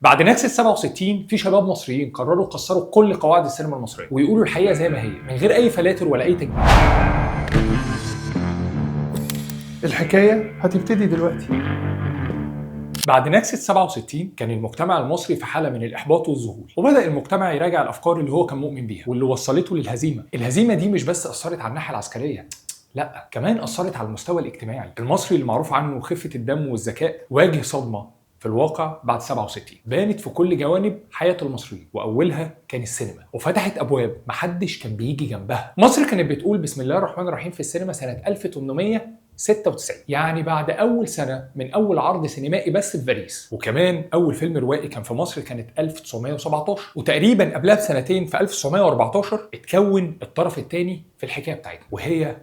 بعد نكسة 67 في شباب مصريين قرروا يكسروا كل قواعد السينما المصرية ويقولوا الحقيقة زي ما هي من غير أي فلاتر ولا أي تجميل. الحكاية هتبتدي دلوقتي. بعد نكسة 67 كان المجتمع المصري في حالة من الإحباط والذهول، وبدأ المجتمع يراجع الأفكار اللي هو كان مؤمن بيها واللي وصلته للهزيمة. الهزيمة دي مش بس أثرت على الناحية العسكرية، لا كمان أثرت على المستوى الاجتماعي. المصري اللي معروف عنه خفة الدم والذكاء واجه صدمة في الواقع بعد 67 بانت في كل جوانب حياة المصريين، وأولها كان السينما، وفتحت أبواب محدش كان بيجي جنبها. مصر كانت بتقول بسم الله الرحمن الرحيم في السينما سنة 1896، يعني بعد أول سنة من أول عرض سينمائي بس في باريس. وكمان أول فيلم روائي كان في مصر كانت 1917، وتقريبا قبلها بسنتين في 1914 اتكون الطرف الثاني في الحكاية بتاعتنا، وهي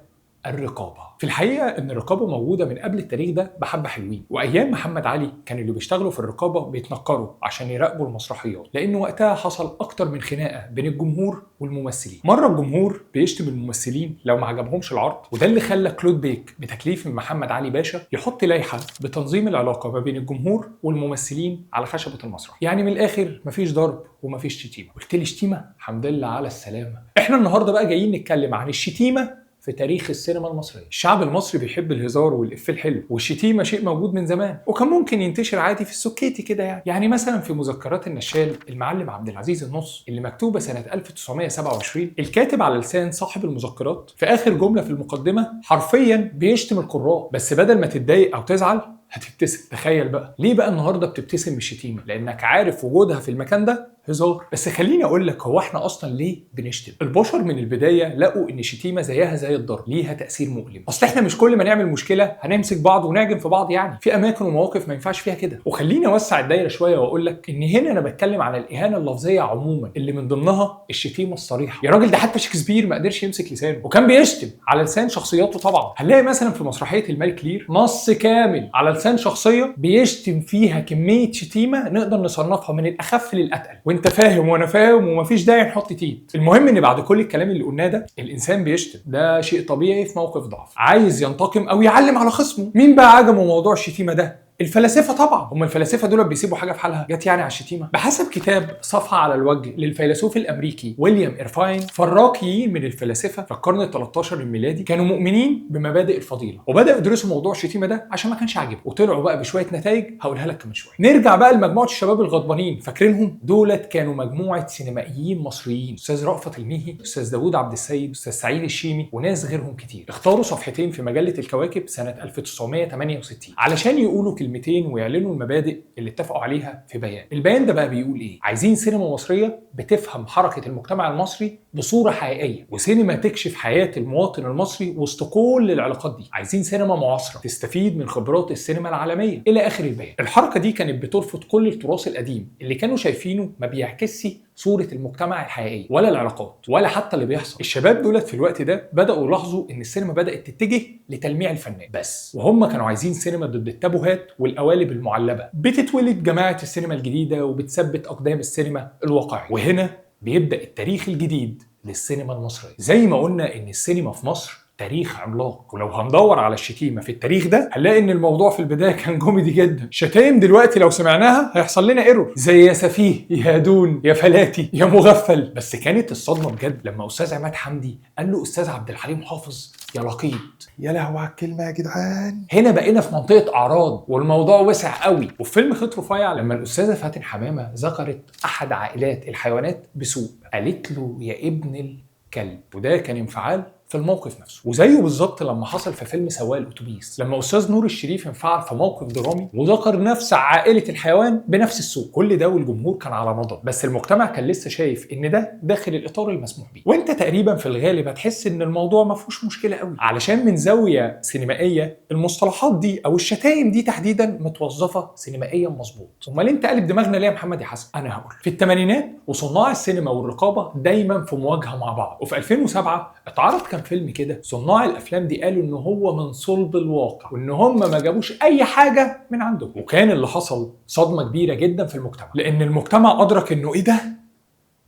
الرقابة. في الحقيقة إن الرقابة موجودة من قبل التاريخ ده بحبة حلوين، وأيام محمد علي كان اللي بيشتغلوا في الرقابة بيتنكروا عشان يراقبوا المسرحيات، لأن وقتها حصل أكتر من خناقة بين الجمهور والممثلين. مرة الجمهور بيشتم الممثلين لو ما عجبهمش العرض، وده اللي خلى كلود بيك بتكليف من محمد علي باشا يحط لائحة بتنظيم العلاقة ما بين الجمهور والممثلين على خشبة المسرح. يعني من الآخر مفيش ضرب ومفيش شتيمة. قلت لي شتيمة؟ الحمد لله على السلامة. إحنا النهاردة بقى جايين نتكلم عن الشتيمة في تاريخ السينما المصرية. الشعب المصري بيحب الهزار والإفيه الحلو، والشتيمة شيء موجود من زمان، وكان ممكن ينتشر عادي في السكيتي كده يعني مثلا في مذكرات النشال المعلم عبد العزيز النص اللي مكتوبة سنة 1927، الكاتب على لسان صاحب المذكرات في آخر جملة في المقدمة حرفيا بيشتم القراء، بس بدل ما تتضايق أو تزعل هتبتسم. تخيل بقى ليه بقى النهارده بتبتسم من الشتيمه؟ لانك عارف وجودها في المكان ده هزار. بس خليني اقول لك، هو احنا اصلا ليه بنشتم؟ البشر من البدايه لقوا ان الشتيمه زيها زي الضرب، ليها تاثير مؤلم. اصل احنا مش كل ما نعمل مشكله هنمسك بعض ونعجن في بعض، يعني في اماكن ومواقف ما ينفعش فيها كده. وخليني اوسع الدايره شويه واقول لك ان هنا انا بتكلم على الاهانه اللفظيه عموما، اللي من ضمنها الشتيمه الصريحه. يا راجل ده حتى شكسبير ما قدرش يمسك لسانه وكان بيشتم على لسان شخصياته. طبعا هنلاقي مثلا في مسرحيه الملك لير نص كامل على لسان شخصيه بيشتم فيها كميه شتيمه نقدر نصنفها من الاخف للاتقل، وانت فاهم وانا فاهم ومفيش داعي نحط تيت. المهم ان بعد كل الكلام اللي قلناه ده الانسان بيشتم، ده شيء طبيعي في موقف ضعف، عايز ينتقم او يعلم على خصمه. مين بقى عجبه موضوع الشتيمه ده؟ الفلاسفه طبعا. هم الفلاسفه دول بيسيبوا حاجه في حالها جت يعني على الشتيمه؟ بحسب كتاب صفحه على الوجه للفيلسوف الامريكي ويليام إيرفاين، فالراقيين من الفلاسفه في القرن ال13 الميلادي كانوا مؤمنين بمبادئ الفضيله، وبداوا يدرسوا موضوع الشتيمه ده عشان ما كانش عاجبهم، وطلعوا بقى بشويه نتائج هقولها لك كمان شويه. نرجع بقى لمجموعه الشباب الغضبانين، فاكرينهم؟ دولت كانوا مجموعه سينمائيين مصريين، استاذ رأفت الميهي، استاذ داوود عبد السيد، استاذ سعيد الشيمي، وناس غيرهم كتير. اختاروا صفحتين في مجله الكواكب سنه 1968 علشان يقولوا كلمتين ويعلنوا المبادئ اللي اتفقوا عليها في بيان. البيان ده بقى بيقول ايه؟ عايزين سينما مصريه بتفهم حركه المجتمع المصري بصوره حقيقيه، وسينما تكشف حياه المواطن المصري وسط كل العلاقات دي. عايزين سينما معاصره تستفيد من خبرات السينما العالميه، الى اخر البيان. الحركه دي كانت بترفض كل التراث القديم اللي كانوا شايفينه ما بيعكسش صورة المجتمع الحقيقية ولا العلاقات ولا حتى اللي بيحصل. الشباب دولت في الوقت ده بدأوا يلاحظوا ان السينما بدأت تتجه لتلميع الفنان بس، وهم كانوا عايزين سينما ضد التابوهات والقوالب المعلبة. بتتولد جماعة السينما الجديدة وبتثبت أقدام السينما الواقعية، وهنا بيبدأ التاريخ الجديد للسينما المصرية. زي ما قلنا ان السينما في مصر تاريخ عملاق، ولو هندور على الشتيمه في التاريخ ده هنلاقي ان الموضوع في البدايه كان كوميدي جدا. شتايم دلوقتي لو سمعناها هيحصل لنا ايرور، زي يا سفيه، يا دون، يا فلاتي، يا مغفل. بس كانت الصدمه بجد لما استاذ عماد حمدي قال له استاذ عبد الحليم حافظ يا لقيط. يا لهوي على الكلمة يا جدعان. هنا بقينا في منطقه اعراض والموضوع وسع قوي. وفي فيلم خيط رفيع لما الاستاذه فاتن حمامه ذكرت احد عائلات الحيوانات بسوء، قالت له يا ابن الكلب، وده كان انفعال في الموقف نفسه. وزيه بالظبط لما حصل في فيلم سواق الاتوبيس، لما استاذ نور الشريف انفعل في موقف درامي وذكر نفس عائله الحيوان بنفس السوق. كل ده والجمهور كان على مضض، بس المجتمع كان لسه شايف ان ده داخل الاطار المسموح بيه. وانت تقريبا في الغالب هتحس ان الموضوع ما فيهوش مشكله قوي، علشان من زاويه سينمائيه المصطلحات دي او الشتايم دي تحديدا متوظفه سينمائيا مظبوط. امال انت قلب دماغنا ليه يا محمد يا حسن؟ انا هقول. في الثمانينات وصناع السينما والرقابه دايما في مواجهه مع بعض، وفي 2007 اتعرض كان فيلم كده صناع الافلام دي قالوا ان هو من صلب الواقع وان هم ما جابوش اي حاجه من عندهم، وكان اللي حصل صدمه كبيره جدا في المجتمع، لان المجتمع ادرك انه ايه ده؟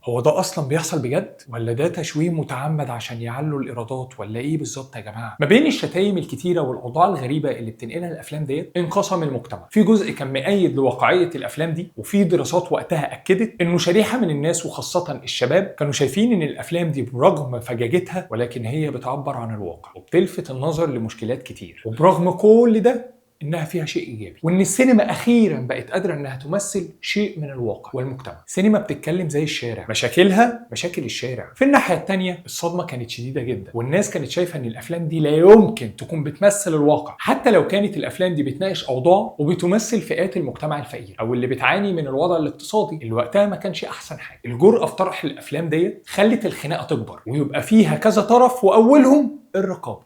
هو ده اصلا بيحصل بجد ولا ده تشويه متعمد عشان يعلوا الايرادات ولا ايه بالظبط يا جماعه؟ ما بين الشتايم الكتيره والاوضاع الغريبه اللي بتنقلها الافلام ديت انقسم المجتمع. في جزء كان مؤيد لواقعيه الافلام دي، وفي دراسات وقتها اكدت انه شريحه من الناس وخاصه الشباب كانوا شايفين ان الافلام دي برغم فجاجتها ولكن هي بتعبر عن الواقع وبتلفت النظر لمشكلات كتير، وبرغم كل ده انها فيها شيء ايجابي، وان السينما اخيرا بقت قادره انها تمثل شيء من الواقع والمجتمع. سينما بتتكلم زي الشارع، مشاكلها مشاكل الشارع. في الناحيه الثانيه الصدمه كانت شديده جدا، والناس كانت شايفه ان الافلام دي لا يمكن تكون بتمثل الواقع، حتى لو كانت الافلام دي بتناقش اوضاع وبتمثل فئات المجتمع الفقير او اللي بتعاني من الوضع الاقتصادي اللي وقتها ما كانش احسن حاجه. الجرأه في طرح الافلام ديت خلت الخناقه تكبر ويبقى فيها كذا طرف، واولهم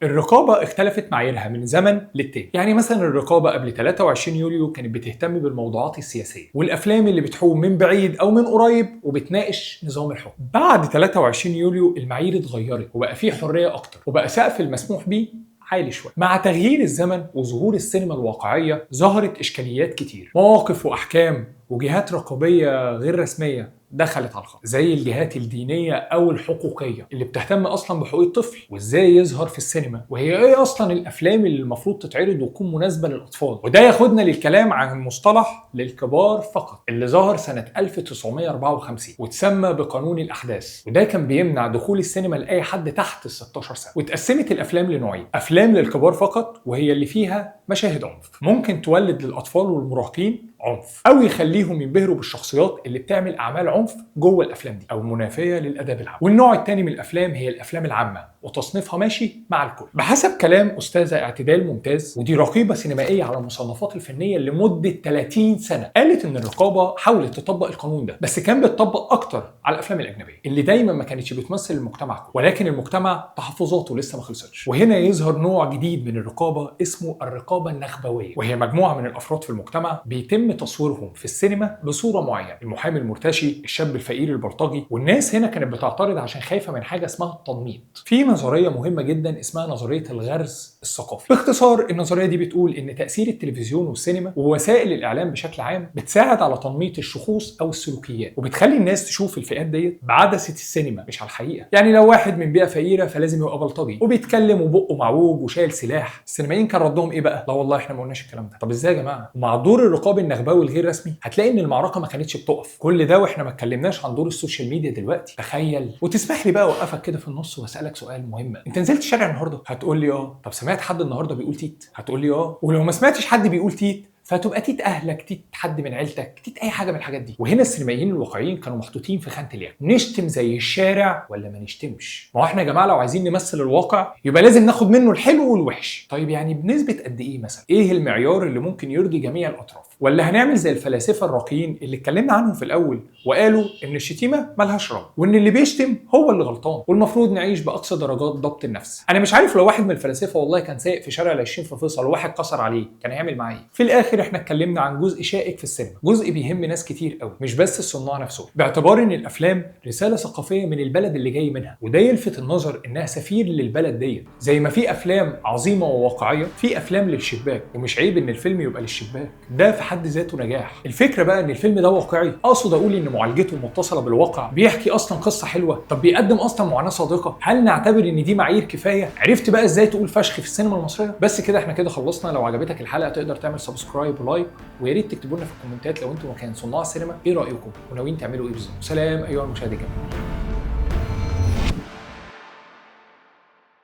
الرقابة اختلفت معاييرها من زمن للتاني. يعني مثلا الرقابة قبل 23 يوليو كانت بتهتم بالموضوعات السياسية والأفلام اللي بتحوم من بعيد أو من قريب وبتناقش نظام الحكم. بعد 23 يوليو المعايير اتغيرت وبقى فيه حرية أكتر وبقى سقف المسموح بيه عالي شويه. مع تغيير الزمن وظهور السينما الواقعية ظهرت إشكاليات كتير، مواقف وأحكام وجهات رقابية غير رسمية دخلت على الخط، زي الجهات الدينيه او الحقوقيه اللي بتهتم اصلا بحقوق الطفل وازاي يظهر في السينما، وهي ايه اصلا الافلام اللي المفروض تتعرض وتكون مناسبه للاطفال. وده ياخدنا للكلام عن مصطلح للكبار فقط اللي ظهر سنه 1954 وتسمى بقانون الاحداث، وده كان بيمنع دخول السينما لاي حد تحت ال 16 سنه. واتقسمت الافلام لنوعين: افلام للكبار فقط وهي اللي فيها مشاهد عنف ممكن تولد للاطفال والمراهقين عنف، او يخليهم ينبهروا بالشخصيات اللي بتعمل اعمال عنف جوه الافلام دي او منافيه للاداب العام. والنوع الثاني من الافلام هي الافلام العامه وتصنيفها ماشي مع الكل بحسب كلام استاذه اعتدال ممتاز، ودي رقيبه سينمائيه على المصنفات الفنيه لمده 30 سنه. قالت ان الرقابه حاولت تطبق القانون ده بس كان بتطبق اكتر على الافلام الاجنبيه اللي دايما ما كانتش بتمثل المجتمع كله، ولكن المجتمع تحفظاته لسه ما خلصتش. وهنا يظهر نوع جديد من الرقابه اسمه الرقابه النخبويه، وهي مجموعه من الافراد في المجتمع بيتم تصويرهم في السينما بصوره معينه: المحامي المرتشي، الشاب الفقير البلطجي. والناس هنا كانت بتعترض عشان خايفه من حاجه اسمها التنميط. في نظريه مهمه جدا اسمها نظريه الغرز الثقافي. باختصار النظريه دي بتقول ان تاثير التلفزيون والسينما ووسائل الاعلام بشكل عام بتساعد على تنميط الشخوص او السلوكيات، وبتخلي الناس تشوف الفئات ديت بعدسه السينما مش على الحقيقه. يعني لو واحد من بيئه فقيره فلازم يبقى بلطجي وبيتكلم وبقه معوج وشايل سلاح، السينمائيين كان ردهم ايه بقى؟ لا والله احنا ما قلناش الكلام ده. طب ازاي يا جماعه؟ ومع دور الرقابي النخبوي الغير رسمي هتلاقي ان المعركه ما كانتش بتقف. كل ده واحنا ما اتكلمناش عن دور السوشيال ميديا دلوقتي. تخيل. وتسمح لي بقى اوقفك كده في النص واسالك سؤال مهم: انت نزلت الشارع النهارده؟ هتقول لي اه. طب سمعت حد النهارده بيقول تيت؟ هتقول لي اه. ولو ما سمعتش حد بيقول تيت فتبقى تيت اهلك، تيت حد من عيلتك، تيت اي حاجه من الحاجات دي. وهنا السينمائيين الواقعيين كانوا محطوطين في خانه الياقه: نشتم زي الشارع ولا ما نشتمش؟ ما هو احنا يا جماعه لو عايزين نمثل الواقع يبقى لازم ناخد منه الحلو والوحش. طيب يعني بنسبه قد ايه مثلا؟ ايه المعيار اللي ممكن يرضي جميع الاطراف؟ ولا هنعمل زي الفلاسفه الراقيين اللي اتكلمنا عنهم في الاول وقالوا ان الشتيمه مالهاش رب وان اللي بيشتم هو اللي غلطان والمفروض نعيش باقصى درجات ضبط النفس؟ انا مش عارف لو واحد من الفلاسفه والله كان سايق في شارع ال20 في فيصل وواحد كسر عليه كان هيعمل معاه ايه؟ في الاخر احنا اتكلمنا عن جزء شائك في السينما، جزء بيهم ناس كتير قوي مش بس الصناع نفسهم، باعتبار ان الافلام رساله ثقافيه من البلد اللي جاي منها، وده يلفت النظر انها سفير للبلد ديت. زي ما في افلام عظيمه وواقعيه في افلام للشباك، ومش عيب ان الفيلم يبقى للشباك، ده في حد ذاته نجاح. الفكره بقى ان الفيلم ده واقعي، اقصد اقول ان معالجته متصله بالواقع، بيحكي اصلا قصه حلوه، طب بيقدم اصلا معاناه صادقه. هل نعتبر ان دي معايير كفايه؟ عرفت بقى ازاي تقول فشخ في السينما المصريه؟ بس كده احنا كده خلصنا. لو عجبتك الحلقه تقدر تعمل سبسكرايب ولايك، ويا ريت تكتبوا لنا في الكومنتات لو انتم مكان صناع السينما ايه رايكم وناويين تعملوا ايه بالظبط. سلام ايها المشاهد الجميل.